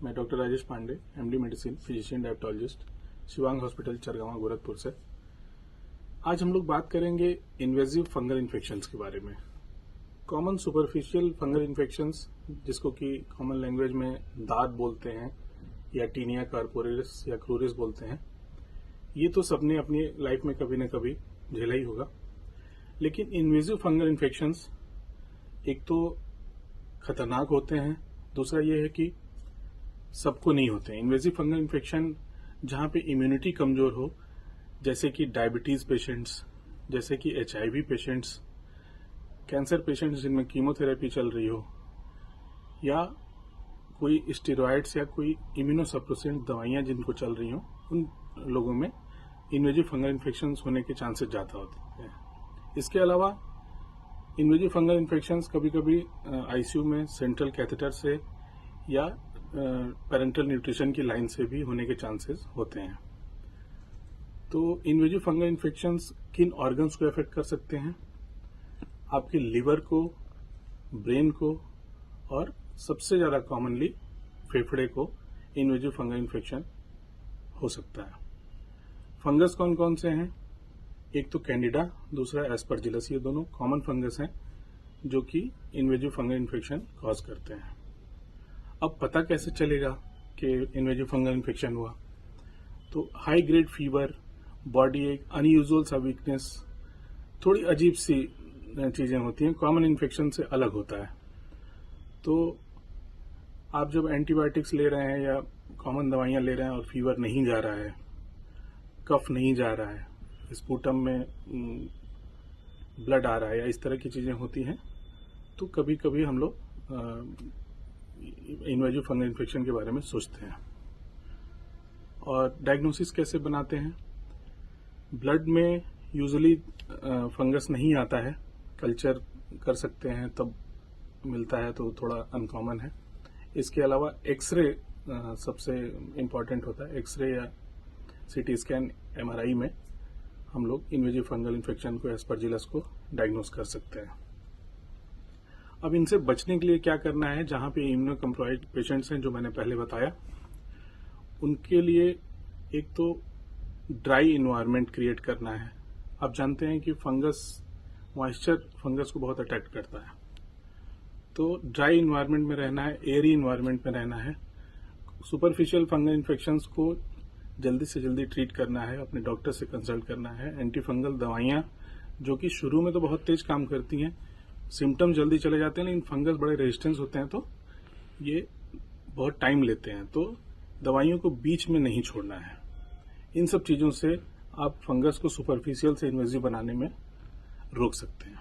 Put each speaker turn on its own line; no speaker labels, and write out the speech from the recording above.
मैं doctor Rajesh Pandey, MD medicine, physician diabetologist, Shivang hospital, Chargawa, Gorakhpur से। आज हम लोग बात करेंगे इन्वेजिव फंगल इन्फेक्शंस के बारे में। कॉमन सुपरफिशियल फंगल इन्फेक्शंस, जिसको कि कॉमन लैंग्वेज में दाद बोलते हैं या टीनिया कार्पोरिस या क्रूरिस बोलते हैं, ये तो सबने अपनी लाइफ में कभी न कभी झेला ही होगा। लेकिन इन्वेजिव फंगल इन्फेक्शंस एक तो खतरनाक होते हैं, दूसरा ये है कि सबको नहीं होते हैं। इन्वेजिव फंगल इन्फेक्शन जहां पे इम्यूनिटी कमजोर हो, जैसे कि डायबिटीज पेशेंट्स, जैसे कि HIV पेशेंट्स, कैंसर पेशेंट्स जिनमें कीमोथेरेपी चल रही हो, या कोई स्टेरॉइड्स या कोई इम्यूनोसप्रेसेंट दवाइयां जिनको चल रही हो, उन लोगों में इन्वेजिव फंगल इन्फेक्शंस होने के चांसेस ज्यादा होते हैं। इसके अलावा इन्वेजिव फंगल इन्फेक्शंस कभी कभी ICU में सेंट्रल कैथेटर से या पेरेंटल न्यूट्रिशन की लाइन से भी होने के चांसेस होते हैं। तो इन्वेजिव फंगल इन्फेक्शंस किन ऑर्गन्स को अफेक्ट कर सकते हैं? आपके लिवर को, ब्रेन को, और सबसे ज्यादा कॉमनली फेफड़े को इन्वेजिव फंगल इन्फेक्शन हो सकता है। फंगस कौन कौन से हैं? एक तो कैंडिडा, दूसरा एस्परजिलस। ये दोनों कॉमन फंगस हैं जो कि इन्वेजिव फंगल इन्फेक्शन कॉज करते हैं। अब पता कैसे चलेगा कि इन्वेजिव फंगल इन्फेक्शन हुआ? तो हाई ग्रेड फीवर, बॉडी एक, अनयूजुअल सा वीकनेस, थोड़ी अजीब सी चीजें होती हैं, कॉमन इन्फेक्शन से अलग होता है। तो आप जब एंटीबायोटिक्स ले रहे हैं या कॉमन दवाइयां ले रहे हैं और फीवर नहीं जा रहा है, कफ नहीं जा रहा है, स्पूटम में ब्लड आ रहा है, या इस तरह की चीजें होती हैं, तो कभी कभी हम लोग इन्वेजिव फंगल इन्फेक्शन के बारे में सोचते हैं। और डायग्नोसिस कैसे बनाते हैं? ब्लड में यूजुअली फंगस नहीं आता है, कल्चर कर सकते हैं तब मिलता है, तो थोड़ा अनकॉमन है। इसके अलावा एक्सरे सबसे इम्पॉर्टेंट होता है। एक्सरे या CT स्कैन, MRI में हम लोग इन्वेजिव फंगल इन्फेक्शन को, एस्परजिलस को डायग्नोस कर सकते हैं। अब इनसे बचने के लिए क्या करना है? जहां पे इम्यूनो कम्प्रोमाइज्ड पेशेंट्स हैं, जो मैंने पहले बताया, उनके लिए एक तो ड्राई इन्वायरमेंट क्रिएट करना है। आप जानते हैं कि मॉइस्चर फंगस को बहुत अटैक करता है, तो ड्राई इन्वायरमेंट में रहना है, एयरी इन्वायरमेंट में रहना है। सुपरफिशियल फंगल इन्फेक्शंस को जल्दी से जल्दी ट्रीट करना है, अपने डॉक्टर से कंसल्ट करना है। एंटी फंगल दवाइयां, जो कि शुरू में तो बहुत तेज काम करती हैं, सिम्टम जल्दी चले जाते हैं, लेकिन फंगस बड़े रेजिस्टेंस होते हैं, तो ये बहुत टाइम लेते हैं, तो दवाइयों को बीच में नहीं छोड़ना है। इन सब चीजों से आप फंगस को सुपरफिशियल से इन्वेजिव बनाने में रोक सकते हैं।